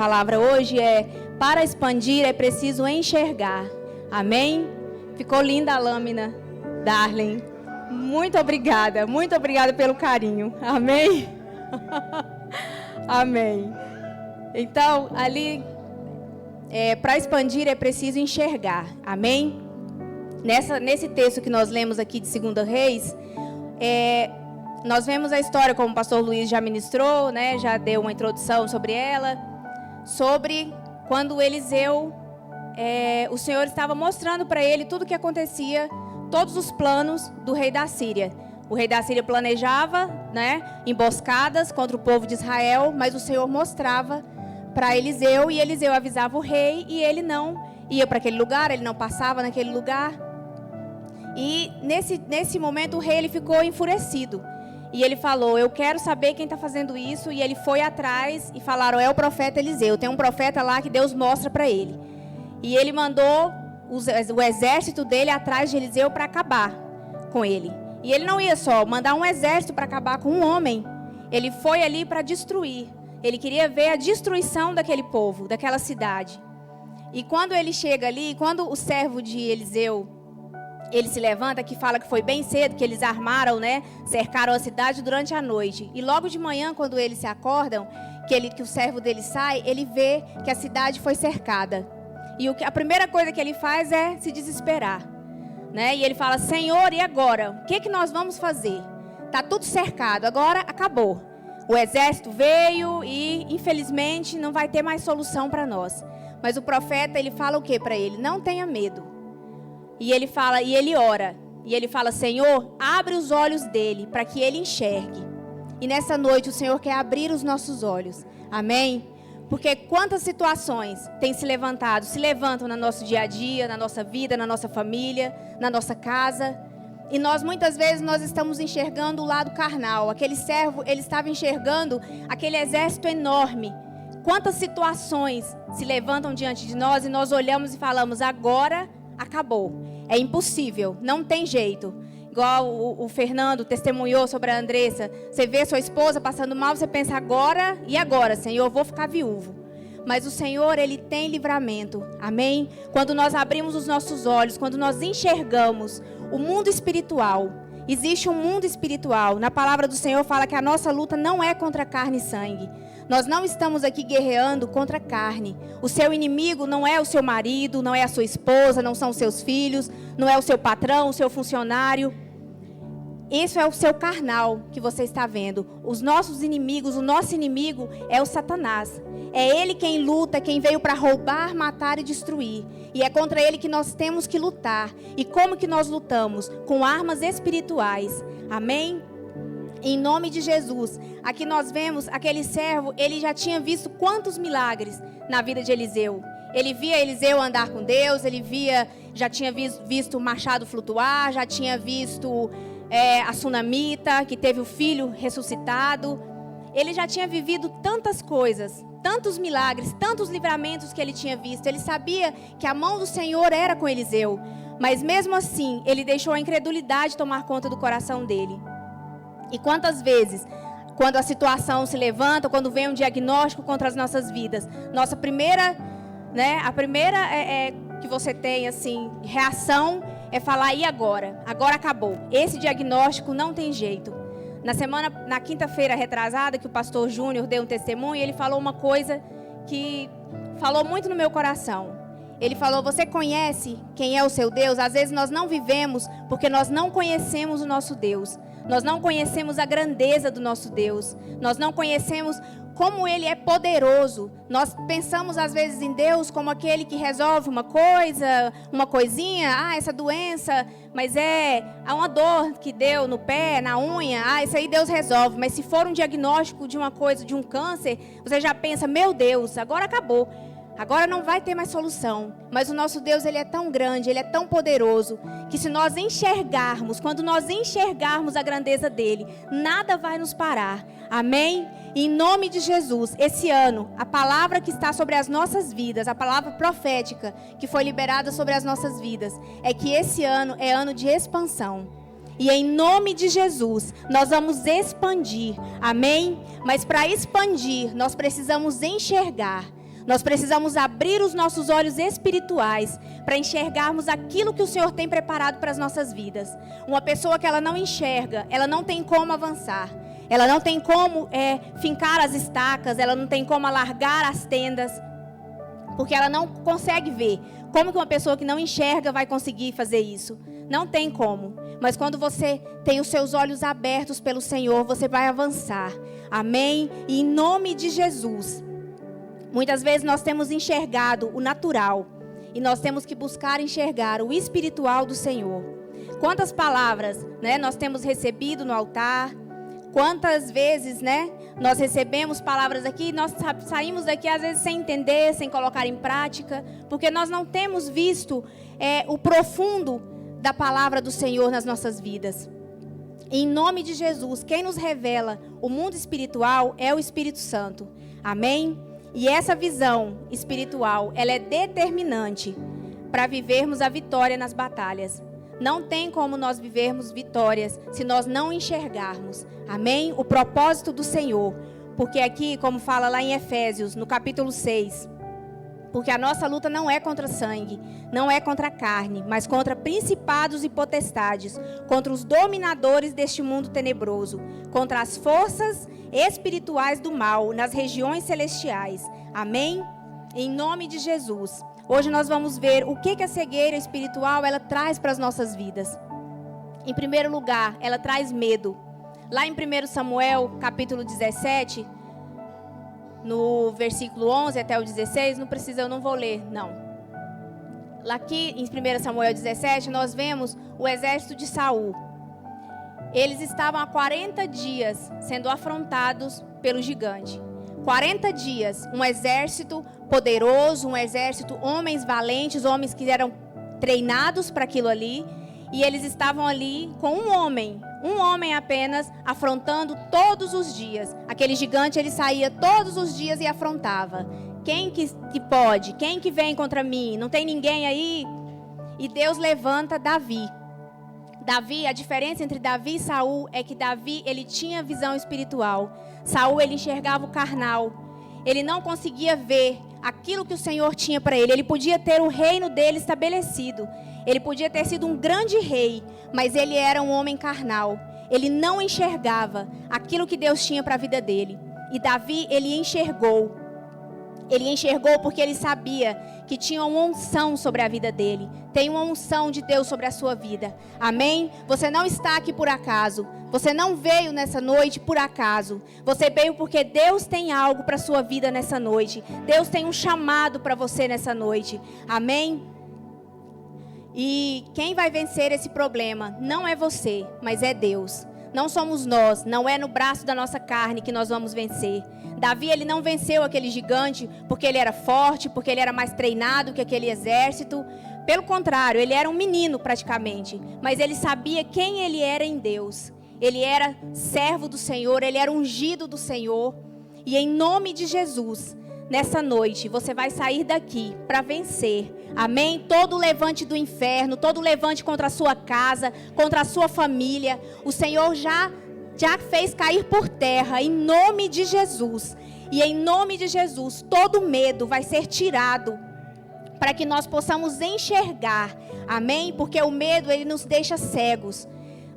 A palavra hoje é: para expandir é preciso enxergar. Amém? Ficou linda a lâmina, Darlene. Muito obrigada pelo carinho. Amém? Amém. Então, ali, para expandir é preciso enxergar. Amém? Nesse texto que nós lemos aqui de 2 Reis, nós vemos a história, como o pastor Luiz já ministrou, né? Já deu uma introdução sobre ela. Sobre quando Eliseu, o Senhor estava mostrando para ele tudo o que acontecia, todos os planos do rei da Síria. O rei da Síria planejava, né, emboscadas contra o povo de Israel, mas o Senhor mostrava para Eliseu, e Eliseu avisava o rei, e ele não ia para aquele lugar, ele não passava naquele lugar. E nesse momento o rei ele ficou enfurecido. E ele falou: eu quero saber quem está fazendo isso. E ele foi atrás e falaram: é o profeta Eliseu. Tem um profeta lá que Deus mostra para ele. E ele mandou o exército dele atrás de Eliseu para acabar com ele. E ele não ia só mandar um exército para acabar com um homem. Ele foi ali para destruir. Ele queria ver a destruição daquele povo, daquela cidade. E quando ele chega ali, quando o servo de Eliseu, ele se levanta, que fala que foi bem cedo, que eles armaram, né? Cercaram a cidade durante a noite. E logo de manhã, quando eles se acordam, que o servo dele sai, ele vê que a cidade foi cercada. E a primeira coisa que ele faz é se desesperar, né? E ele fala: Senhor, e agora? O que nós vamos fazer? Está tudo cercado, agora acabou. O exército veio e, infelizmente, não vai ter mais solução para nós. Mas o profeta, ele fala o que para ele? Não tenha medo. E ele fala, e ele ora, e ele fala: Senhor, abre os olhos dele, para que ele enxergue. E nessa noite o Senhor quer abrir os nossos olhos, amém? Porque quantas situações se levantam no nosso dia a dia, na nossa vida, na nossa família, na nossa casa. E muitas vezes, nós estamos enxergando o lado carnal. Aquele servo, ele estava enxergando aquele exército enorme. Quantas situações se levantam diante de nós e nós olhamos e falamos: agora acabou, é impossível, não tem jeito. Igual o Fernando testemunhou sobre a Andressa. Você vê sua esposa passando mal, você pensa: agora, e agora, Senhor, eu vou ficar viúvo. Mas o Senhor, Ele tem livramento, amém? Quando nós abrimos os nossos olhos, quando nós enxergamos o mundo espiritual. Existe um mundo espiritual. Na palavra do Senhor fala que a nossa luta não é contra carne e sangue. Nós não estamos aqui guerreando contra a carne. O seu inimigo não é o seu marido, não é a sua esposa, não são os seus filhos, não é o seu patrão, o seu funcionário. Isso é o seu carnal que você está vendo. Os nossos inimigos, o nosso inimigo é o Satanás. É ele quem luta, quem veio para roubar, matar e destruir. E é contra ele que nós temos que lutar. E como que nós lutamos? Com armas espirituais. Amém? Em nome de Jesus. Aqui nós vemos aquele servo, ele já tinha visto quantos milagres na vida de Eliseu. Ele via Eliseu andar com Deus, já tinha visto o machado flutuar, já tinha visto a sunamita, que teve o filho ressuscitado. Ele já tinha vivido tantas coisas, tantos milagres, tantos livramentos que ele tinha visto. Ele sabia que a mão do Senhor era com Eliseu. Mas mesmo assim, ele deixou a incredulidade tomar conta do coração dele. E quantas vezes, quando a situação se levanta, quando vem um diagnóstico contra as nossas vidas, a primeira que você tem, assim, reação é falar: e agora? Agora acabou. Esse diagnóstico não tem jeito. Na quinta-feira retrasada, que o pastor Júnior deu um testemunho, ele falou uma coisa que falou muito no meu coração. Ele falou: você conhece quem é o seu Deus? Às vezes nós não vivemos porque nós não conhecemos o nosso Deus. Nós não conhecemos a grandeza do nosso Deus. Nós não conhecemos como Ele é poderoso. Nós pensamos às vezes em Deus como aquele que resolve uma coisa, uma coisinha. Essa doença, mas há uma dor que deu no pé, na unha. Isso aí Deus resolve. Mas se for um diagnóstico de uma coisa, de um câncer, você já pensa: meu Deus, agora acabou. Agora não vai ter mais solução. Mas o nosso Deus, Ele é tão grande, Ele é tão poderoso, que se nós quando nós enxergarmos a grandeza dEle, nada vai nos parar. Amém? E em nome de Jesus, esse ano, a palavra que está sobre as nossas vidas, a palavra profética que foi liberada sobre as nossas vidas, é que esse ano é ano de expansão. E em nome de Jesus, nós vamos expandir. Amém? Mas para expandir, nós precisamos enxergar. Nós precisamos abrir os nossos olhos espirituais para enxergarmos aquilo que o Senhor tem preparado para as nossas vidas. Uma pessoa que ela não enxerga, ela não tem como avançar. Ela não tem como fincar as estacas, ela não tem como alargar as tendas, porque ela não consegue ver. Como que uma pessoa que não enxerga vai conseguir fazer isso? Não tem como. Mas quando você tem os seus olhos abertos pelo Senhor, você vai avançar. Amém? E em nome de Jesus. Muitas vezes nós temos enxergado o natural e nós temos que buscar enxergar o espiritual do Senhor. Quantas palavras, nós temos recebido no altar? Quantas vezes, nós recebemos palavras aqui e nós saímos daqui às vezes sem entender, sem colocar em prática, porque nós não temos visto o profundo da palavra do Senhor nas nossas vidas. Em nome de Jesus, quem nos revela o mundo espiritual é o Espírito Santo. Amém? E essa visão espiritual, ela é determinante para vivermos a vitória nas batalhas. Não tem como nós vivermos vitórias se nós não enxergarmos. Amém? O propósito do Senhor. Porque aqui, como fala lá em Efésios, no capítulo 6, porque a nossa luta não é contra sangue, não é contra a carne, mas contra principados e potestades, contra os dominadores deste mundo tenebroso, contra as forças espirituais do mal nas regiões celestiais. Amém? Em nome de Jesus. Hoje nós vamos ver o que a cegueira espiritual ela traz para as nossas vidas. Em primeiro lugar, ela traz medo. Lá em 1 Samuel, capítulo 17, no versículo 11 até o 16, eu não vou ler, não. Lá aqui em 1 Samuel 17, nós vemos o exército de Saul. Eles estavam há 40 dias sendo afrontados pelo gigante. 40 dias, um exército poderoso, um exército, homens valentes, homens que eram treinados para aquilo ali. E eles estavam ali com um homem apenas, afrontando todos os dias. Aquele gigante, ele saía todos os dias e afrontava. Quem que pode? Quem que vem contra mim? Não tem ninguém aí? E Deus levanta Davi. Davi, a diferença entre Davi e Saul é que Davi, ele tinha visão espiritual. Saul, ele enxergava o carnal. Ele não conseguia ver aquilo que o Senhor tinha para ele. Ele podia ter o reino dele estabelecido. Ele podia ter sido um grande rei, mas ele era um homem carnal. Ele não enxergava aquilo que Deus tinha para a vida dele. E Davi, ele enxergou. Ele enxergou porque ele sabia que tinha uma unção sobre a vida dele. Tem uma unção de Deus sobre a sua vida. Amém? Você não está aqui por acaso. Você não veio nessa noite por acaso. Você veio porque Deus tem algo para a sua vida nessa noite. Deus tem um chamado para você nessa noite. Amém? E quem vai vencer esse problema não é você, mas é Deus. Não somos nós, não é no braço da nossa carne que nós vamos vencer. Davi, ele não venceu aquele gigante porque ele era forte, porque ele era mais treinado que aquele exército. Pelo contrário, ele era um menino praticamente, mas ele sabia quem ele era em Deus. Ele era servo do Senhor, ele era ungido do Senhor. E em nome de Jesus, nessa noite, você vai sair daqui para vencer. Amém? Todo levante do inferno, todo levante contra a sua casa, contra a sua família, o Senhor já fez cair por terra, em nome de Jesus. E em nome de Jesus, todo medo vai ser tirado, para que nós possamos enxergar. Amém? Porque o medo, ele nos deixa cegos.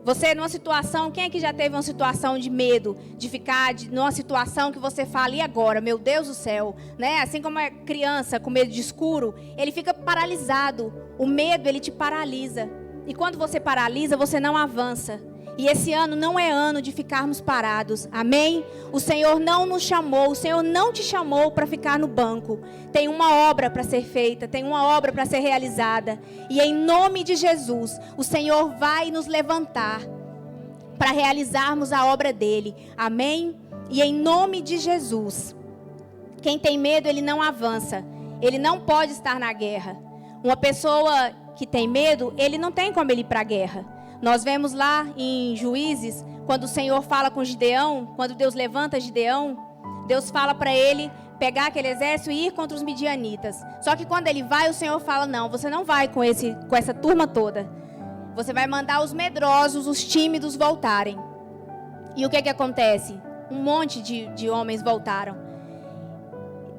Você numa situação, quem é que já teve uma situação de medo, de ficar numa situação que você fala, e agora, meu Deus do céu, Assim como é criança com medo de escuro, ele fica paralisado. O medo, ele te paralisa. E quando você paralisa, você não avança. E esse ano não é ano de ficarmos parados. Amém? O Senhor não nos chamou, o Senhor não te chamou para ficar no banco. Tem uma obra para ser feita, tem uma obra para ser realizada. E em nome de Jesus, o Senhor vai nos levantar para realizarmos a obra dele. Amém? E em nome de Jesus, quem tem medo, ele não avança. Ele não pode estar na guerra. Uma pessoa que tem medo, ele não tem como ele ir para a guerra. Nós vemos lá em Juízes, quando o Senhor fala com Gideão, quando Deus levanta Gideão, Deus fala para ele pegar aquele exército e ir contra os midianitas. Só que quando ele vai, o Senhor fala, não, você não vai com essa turma toda. Você vai mandar os medrosos, os tímidos voltarem. E o que acontece? Um monte de homens voltaram.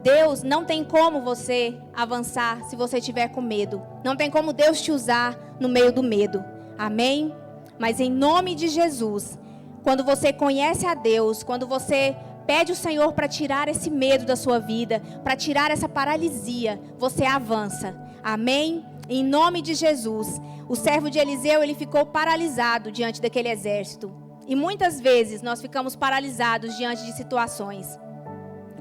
Deus, não tem como você avançar se você estiver com medo. Não tem como Deus te usar no meio do medo. Amém? Mas em nome de Jesus, quando você conhece a Deus, quando você pede ao Senhor para tirar esse medo da sua vida, para tirar essa paralisia, você avança. Amém? Em nome de Jesus. O servo de Eliseu, ele ficou paralisado diante daquele exército. E muitas vezes nós ficamos paralisados diante de situações.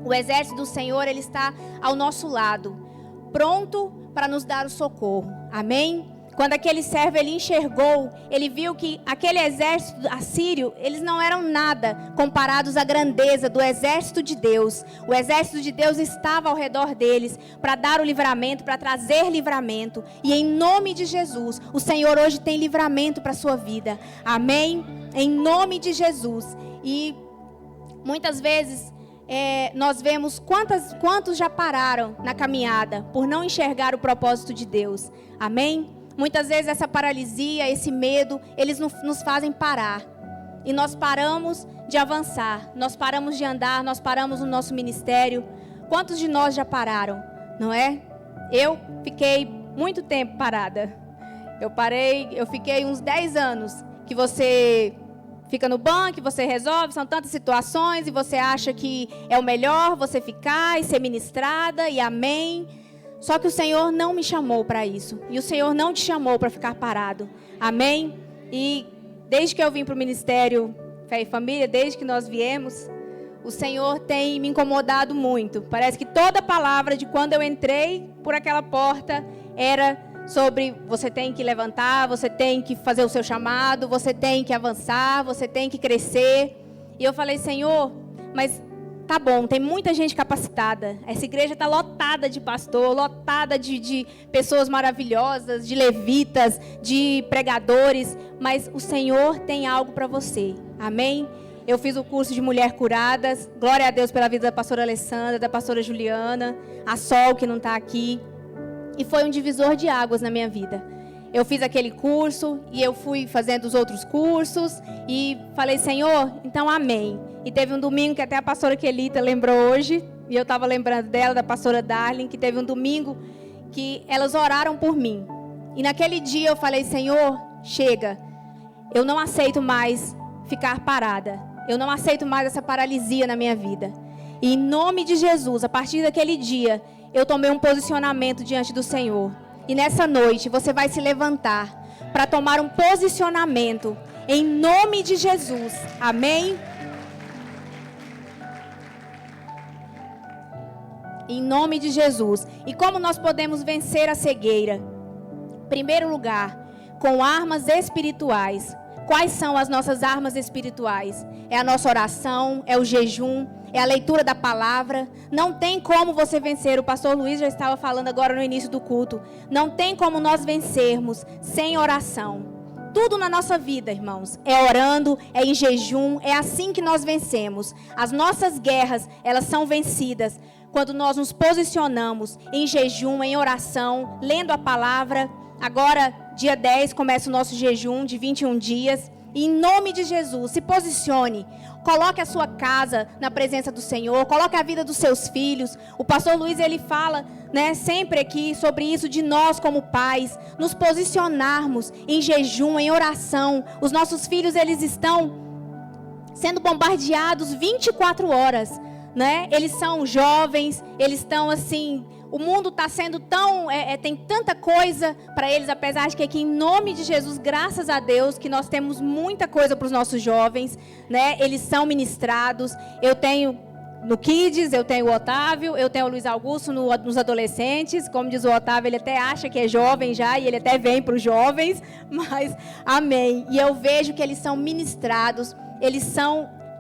O exército do Senhor, ele está ao nosso lado, pronto para nos dar o socorro. Amém? Quando aquele servo ele enxergou, ele viu que aquele exército assírio, eles não eram nada comparados à grandeza do exército de Deus. O exército de Deus estava ao redor deles para dar o livramento, para trazer livramento. E em nome de Jesus, o Senhor hoje tem livramento para a sua vida. Amém? Em nome de Jesus. E muitas vezes nós vemos quantos já pararam na caminhada por não enxergar o propósito de Deus. Amém? Muitas vezes essa paralisia, esse medo, eles nos fazem parar. E nós paramos de avançar, nós paramos de andar, nós paramos no nosso ministério. Quantos de nós já pararam, não é? Eu fiquei muito tempo parada. Eu fiquei uns 10 anos que você fica no banco, você resolve, são tantas situações e você acha que é o melhor você ficar e ser ministrada e amém. Só que o Senhor não me chamou para isso. E o Senhor não te chamou para ficar parado. Amém? E desde que eu vim para o Ministério Fé e Família, desde que nós viemos, o Senhor tem me incomodado muito. Parece que toda palavra de quando eu entrei por aquela porta era sobre você tem que levantar, você tem que fazer o seu chamado, você tem que avançar, você tem que crescer. E eu falei, Senhor, mas tá bom, tem muita gente capacitada. Essa igreja está lotada de pastor, lotada de pessoas maravilhosas, de levitas, de pregadores. Mas o Senhor tem algo para você. Amém? Eu fiz o curso de Mulher Curadas. Glória a Deus pela vida da pastora Alessandra, da pastora Juliana, a Sol que não está aqui. E foi um divisor de águas na minha vida. Eu fiz aquele curso e eu fui fazendo os outros cursos. E falei, Senhor, então amém. E teve um domingo que até a pastora Kelita lembrou hoje, e eu estava lembrando dela, da pastora Darling, que teve um domingo que elas oraram por mim. E naquele dia eu falei, Senhor, chega, eu não aceito mais ficar parada. Eu não aceito mais essa paralisia na minha vida. E em nome de Jesus, a partir daquele dia, eu tomei um posicionamento diante do Senhor. E nessa noite você vai se levantar para tomar um posicionamento em nome de Jesus. Amém? Em nome de Jesus. E como nós podemos vencer a cegueira? Em primeiro lugar, com armas espirituais. Quais são as nossas armas espirituais? É a nossa oração, é o jejum, é a leitura da palavra. Não tem como você vencer. O pastor Luiz já estava falando agora no início do culto. Não tem como nós vencermos sem oração. Tudo na nossa vida, irmãos, é orando, é em jejum, é assim que nós vencemos. As nossas guerras, elas são vencidas quando nós nos posicionamos em jejum, em oração, lendo a palavra. Agora, dia 10, começa o nosso jejum de 21 dias. E em nome de Jesus, se posicione. Coloque a sua casa na presença do Senhor. Coloque a vida dos seus filhos. O pastor Luiz, ele fala, sempre aqui sobre isso de nós como pais. Nos posicionarmos em jejum, em oração. Os nossos filhos, eles estão sendo bombardeados 24 horas. Eles são jovens, eles estão assim, o mundo está sendo tão, tem tanta coisa para eles, apesar de que aqui em nome de Jesus, graças a Deus, que nós temos muita coisa para os nossos jovens, eles são ministrados. Eu tenho no Kids, eu tenho o Otávio, eu tenho o Luiz Augusto nos adolescentes. Como diz o Otávio, ele até acha que é jovem já, e ele até vem para os jovens, mas amém. E eu vejo que eles são ministrados,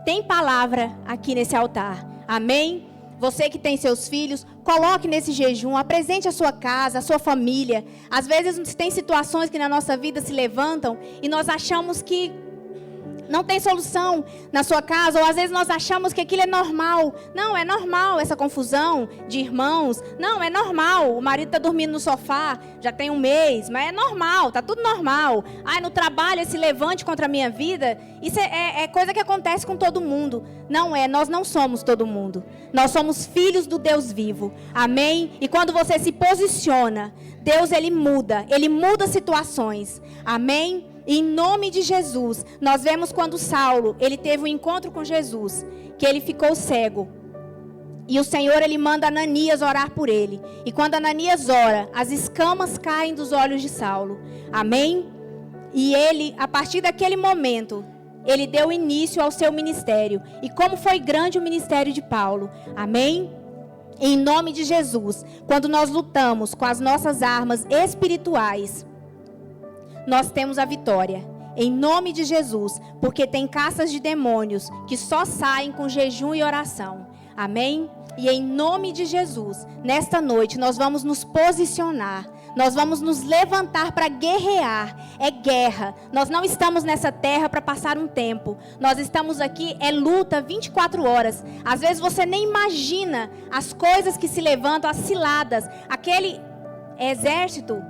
tem palavra aqui nesse altar. Amém? Você que tem seus filhos, coloque nesse jejum, apresente a sua casa, a sua família. Às vezes tem situações que na nossa vida se levantam e nós achamos que não tem solução na sua casa, ou às vezes nós achamos que aquilo é normal. Não, é normal essa confusão de irmãos. Não, é normal. O marido está dormindo no sofá, já tem um mês, mas é normal, está tudo normal. Ai, no trabalho esse levante contra a minha vida, isso é coisa que acontece com todo mundo. Não é, nós não somos todo mundo. Nós somos filhos do Deus vivo. Amém? E quando você se posiciona, Deus ele muda situações. Amém? Em nome de Jesus, nós vemos quando Saulo, ele teve um encontro com Jesus, que ele ficou cego. E o Senhor, ele manda Ananias orar por ele. E quando Ananias ora, as escamas caem dos olhos de Saulo. Amém? E ele, a partir daquele momento, ele deu início ao seu ministério. E como foi grande o ministério de Paulo. Amém? Em nome de Jesus, quando nós lutamos com as nossas armas espirituais, nós temos a vitória, em nome de Jesus, porque tem caças de demônios que só saem com jejum e oração, amém? E em nome de Jesus, nesta noite nós vamos nos posicionar, nós vamos nos levantar para guerrear, é guerra, nós não estamos nessa terra para passar um tempo, nós estamos aqui, é luta 24 horas, às vezes você nem imagina as coisas que se levantam, as ciladas, aquele exército,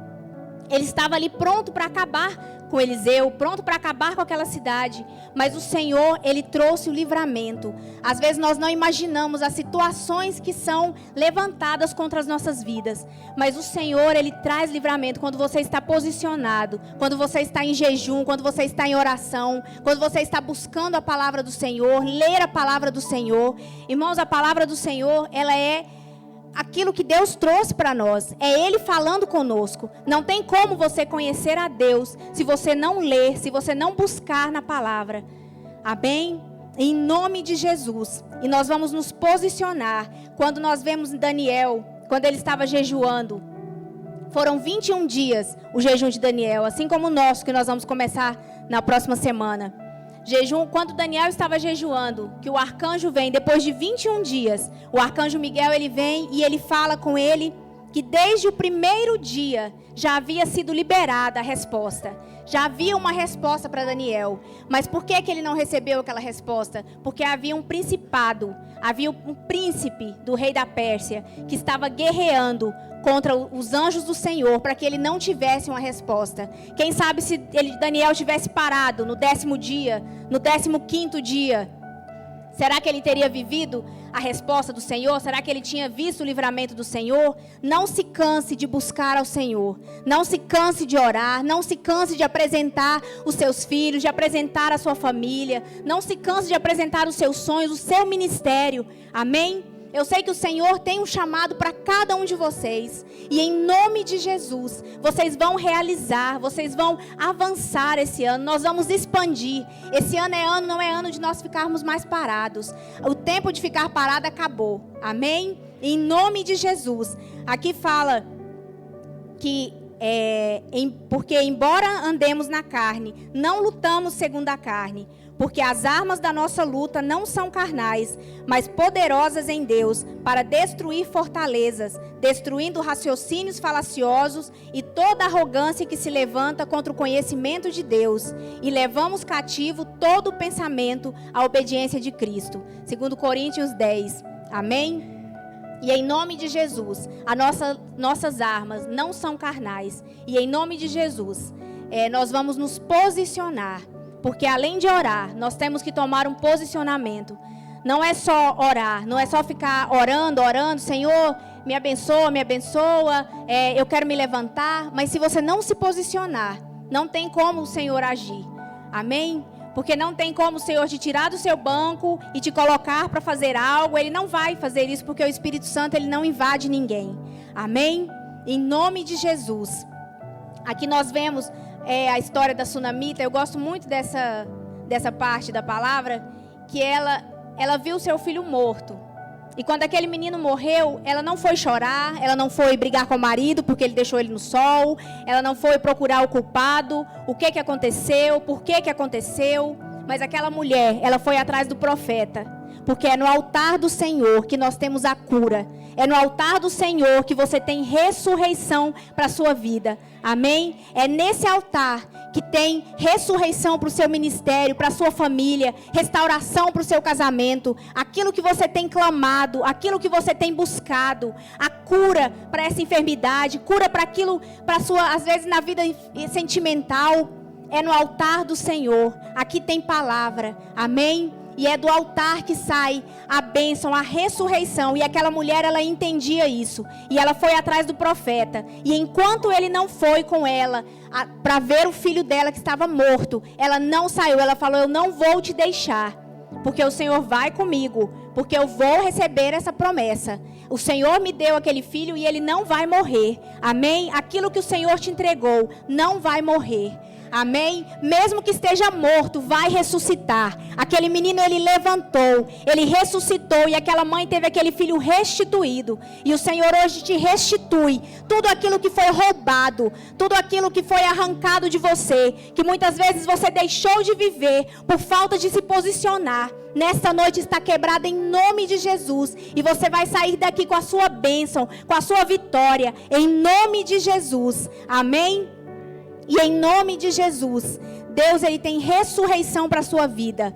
ele estava ali pronto para acabar com Eliseu, pronto para acabar com aquela cidade. Mas o Senhor, ele trouxe o livramento. Às vezes nós não imaginamos as situações que são levantadas contra as nossas vidas. Mas o Senhor, ele traz livramento quando você está posicionado, quando você está em jejum, quando você está em oração, quando você está buscando a palavra do Senhor, ler a palavra do Senhor. Irmãos, a palavra do Senhor, ela é aquilo que Deus trouxe para nós, é Ele falando conosco. Não tem como você conhecer a Deus se você não ler, se você não buscar na palavra. Amém? Em nome de Jesus. E nós vamos nos posicionar. Quando nós vemos Daniel, quando ele estava jejuando, foram 21 dias o jejum de Daniel, assim como o nosso, que nós vamos começar na próxima semana. Jejum, quando Daniel estava jejuando, que o arcanjo vem, depois de 21 dias, o arcanjo Miguel, ele vem e ele fala com ele que desde o primeiro dia já havia sido liberada a resposta. Já havia uma resposta para Daniel. Mas por que ele não recebeu aquela resposta? Porque havia um principado, havia um príncipe do rei da Pérsia que estava guerreando contra os anjos do Senhor para que ele não tivesse uma resposta. Quem sabe se Daniel tivesse parado no 10º dia, no 15º dia, será que ele teria vivido a resposta do Senhor? Será que ele tinha visto o livramento do Senhor? Não se canse de buscar ao Senhor. Não se canse de orar. Não se canse de apresentar os seus filhos, de apresentar a sua família. Não se canse de apresentar os seus sonhos, o seu ministério. Amém? Eu sei que o Senhor tem um chamado para cada um de vocês. E em nome de Jesus, vocês vão realizar, vocês vão avançar esse ano. Nós vamos expandir. Esse ano não é ano de nós ficarmos mais parados. O tempo de ficar parado acabou. Amém? Em nome de Jesus. Aqui fala que porque embora andemos na carne, não lutamos segundo a carne. Porque as armas da nossa luta não são carnais, mas poderosas em Deus, para destruir fortalezas, destruindo raciocínios falaciosos e toda arrogância que se levanta contra o conhecimento de Deus. E levamos cativo todo o pensamento à obediência de Cristo. 2 Coríntios 10. Amém? E em nome de Jesus, nossas armas não são carnais. E em nome de Jesus, nós vamos nos posicionar. Porque além de orar, nós temos que tomar um posicionamento. Não é só orar, não é só ficar orando, Senhor, me abençoa, eu quero me levantar. Mas se você não se posicionar, não tem como o Senhor agir. Amém? Porque não tem como o Senhor te tirar do seu banco e te colocar para fazer algo. Ele não vai fazer isso porque o Espírito Santo, ele não invade ninguém. Amém? Em nome de Jesus. Aqui nós vemos a história da Sunamita. Eu gosto muito dessa parte da palavra, que ela viu seu filho morto. E quando aquele menino morreu, ela não foi chorar, ela não foi brigar com o marido porque ele deixou ele no sol, ela não foi procurar o culpado, o que aconteceu, por que aconteceu. Mas aquela mulher, ela foi atrás do profeta, porque é no altar do Senhor que nós temos a cura. É no altar do Senhor que você tem ressurreição para a sua vida. Amém? É nesse altar que tem ressurreição para o seu ministério, para a sua família, restauração para o seu casamento, aquilo que você tem clamado, aquilo que você tem buscado, a cura para essa enfermidade, cura para aquilo, para a sua, às vezes na vida sentimental, é no altar do Senhor. Aqui tem palavra, amém? E é do altar que sai a bênção, a ressurreição. E aquela mulher, ela entendia isso. E ela foi atrás do profeta. E enquanto ele não foi com ela para ver o filho dela que estava morto, ela não saiu. Ela falou: eu não vou te deixar, porque o Senhor vai comigo, porque eu vou receber essa promessa. O Senhor me deu aquele filho e ele não vai morrer. Amém? Aquilo que o Senhor te entregou não vai morrer. Amém? Mesmo que esteja morto, vai ressuscitar. Aquele menino, ele levantou, ele ressuscitou, e aquela mãe teve aquele filho restituído. E o Senhor hoje te restitui tudo aquilo que foi roubado, tudo aquilo que foi arrancado de você, que muitas vezes você deixou de viver por falta de se posicionar. Nesta noite está quebrada em nome de Jesus. E você vai sair daqui com a sua bênção, com a sua vitória, em nome de Jesus. Amém? E em nome de Jesus, Deus, ele tem ressurreição para a sua vida.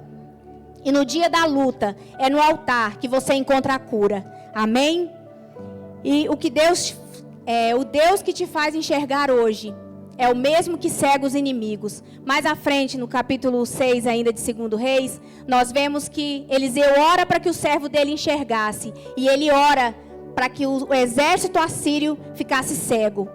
E no dia da luta, é no altar que você encontra a cura. Amém? E o Deus que te faz enxergar hoje é o mesmo que cega os inimigos. Mais à frente, no capítulo 6 ainda de 2 Reis, nós vemos que Eliseu ora para que o servo dele enxergasse. E ele ora para que o exército assírio ficasse cego.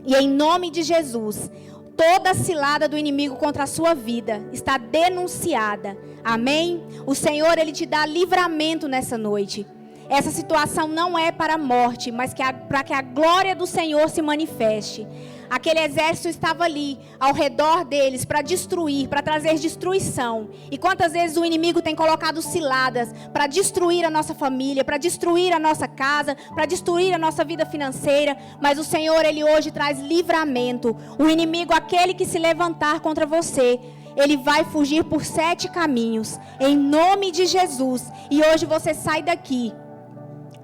E em nome de Jesus, toda a cilada do inimigo contra a sua vida está denunciada. Amém? O Senhor, ele te dá livramento nessa noite. Essa situação não é para a morte, mas para que a glória do Senhor se manifeste. Aquele exército estava ali, ao redor deles, para destruir, para trazer destruição. E quantas vezes o inimigo tem colocado ciladas para destruir a nossa família, para destruir a nossa casa, para destruir a nossa vida financeira. Mas o Senhor, ele hoje traz livramento. O inimigo, aquele que se levantar contra você, ele vai fugir por 7 caminhos, em nome de Jesus. E hoje você sai daqui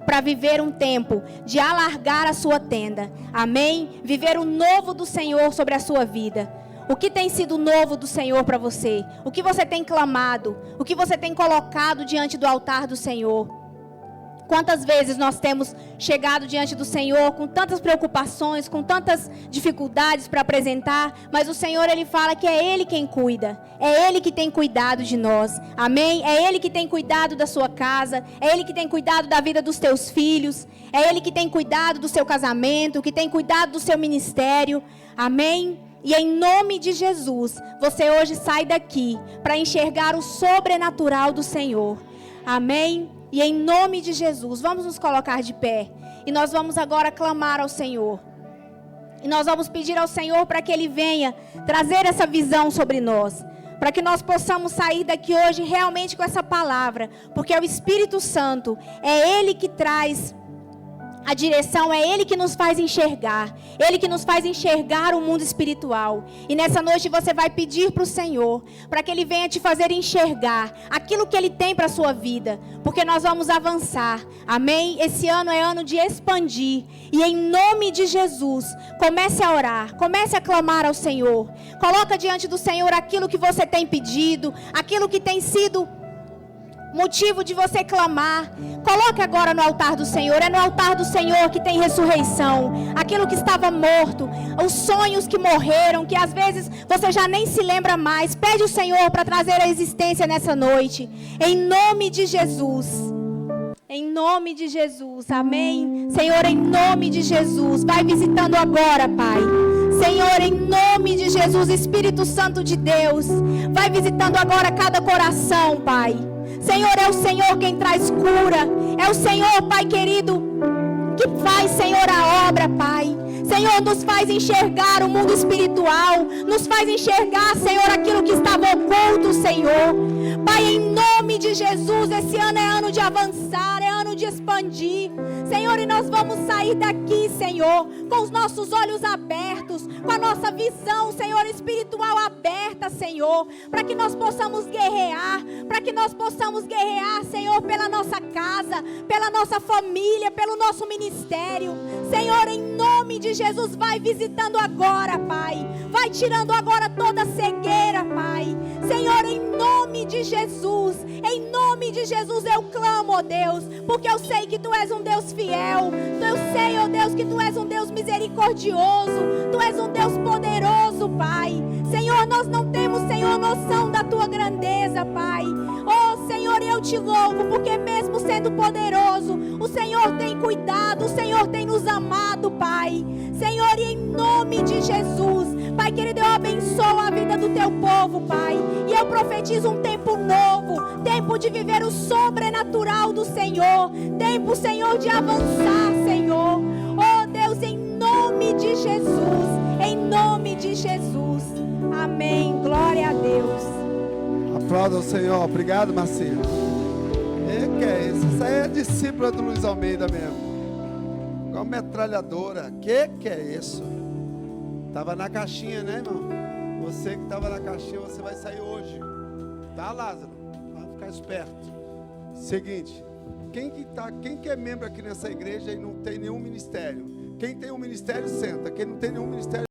para viver um tempo de alargar a sua tenda. Amém? Viver o novo do Senhor sobre a sua vida. O que tem sido novo do Senhor para você? O que você tem clamado? O que você tem colocado diante do altar do Senhor? Quantas vezes nós temos chegado diante do Senhor com tantas preocupações, com tantas dificuldades para apresentar, mas o Senhor, ele fala que é Ele quem cuida, é Ele que tem cuidado de nós, amém? É Ele que tem cuidado da sua casa, é Ele que tem cuidado da vida dos teus filhos, é Ele que tem cuidado do seu casamento, que tem cuidado do seu ministério, amém? E em nome de Jesus, você hoje sai daqui para enxergar o sobrenatural do Senhor, amém? E em nome de Jesus, vamos nos colocar de pé. E nós vamos agora clamar ao Senhor. E nós vamos pedir ao Senhor para que Ele venha trazer essa visão sobre nós. Para que nós possamos sair daqui hoje realmente com essa palavra. Porque é o Espírito Santo, é Ele que traz a direção, é Ele que nos faz enxergar. Ele que nos faz enxergar o mundo espiritual. E nessa noite você vai pedir para o Senhor, para que Ele venha te fazer enxergar aquilo que Ele tem para a sua vida. Porque nós vamos avançar. Amém? Esse ano é ano de expandir. E em nome de Jesus, comece a orar, comece a clamar ao Senhor. Coloca diante do Senhor aquilo que você tem pedido, aquilo que tem sido motivo de você clamar. Coloque agora no altar do Senhor. É no altar do Senhor que tem ressurreição. Aquilo que estava morto, os sonhos que morreram, que às vezes você já nem se lembra mais. Pede ao Senhor para trazer a existência nessa noite. Em nome de Jesus. Em nome de Jesus, amém? Senhor, em nome de Jesus, vai visitando agora, Pai. Senhor, em nome de Jesus, Espírito Santo de Deus, vai visitando agora cada coração, Pai. Senhor, é o Senhor quem traz cura. É o Senhor, Pai querido, que faz, Senhor, a obra, Pai. Senhor, nos faz enxergar o mundo espiritual. Nos faz enxergar, Senhor, aquilo que estava oculto, Senhor. Pai, em nome de Jesus, esse ano é ano de avançar, é ano de expandir. Senhor, e nós vamos sair daqui, Senhor, com os nossos olhos abertos, com a nossa visão, Senhor, espiritual aberta, Senhor, para que nós possamos guerrear, Senhor, pela nossa casa, pela nossa família, pelo nosso ministério. Senhor, em nome de Jesus, vai visitando agora, Pai. Vai tirando agora toda cegueira, Pai. Senhor, em nome de Jesus, eu clamo, ó Deus, porque eu sei que Tu és um Deus fiel. Eu sei, ó Deus, que Tu és um Deus misericordioso. Tu és um Deus poderoso, Pai. Senhor, nós não temos, Senhor, noção da Tua grandeza, Pai. Oh, Senhor, eu Te louvo, porque mesmo sendo poderoso, o Senhor tem cuidado, o Senhor tem nos amado, Pai. Senhor, e em nome de Jesus, Pai querido, eu abençoo a vida do Teu povo, Pai. E eu profetizo um tempo novo, tempo de viver o sobrenatural do Senhor, tempo, Senhor, de avançar, Senhor. Oh, Deus, em nome de Jesus, em nome de Jesus. Amém. Glória a Deus. Aplauda o Senhor. Obrigado, Marcinho. Que é isso? Isso aí é discípula do Luiz Almeida mesmo. Igual metralhadora. Que é isso? Tava na caixinha, né, irmão? Você que tava na caixinha, você vai sair hoje. Tá, Lázaro? Vai ficar esperto. Seguinte, quem que é membro aqui nessa igreja e não tem nenhum ministério? Quem tem um ministério, senta. Quem não tem nenhum ministério,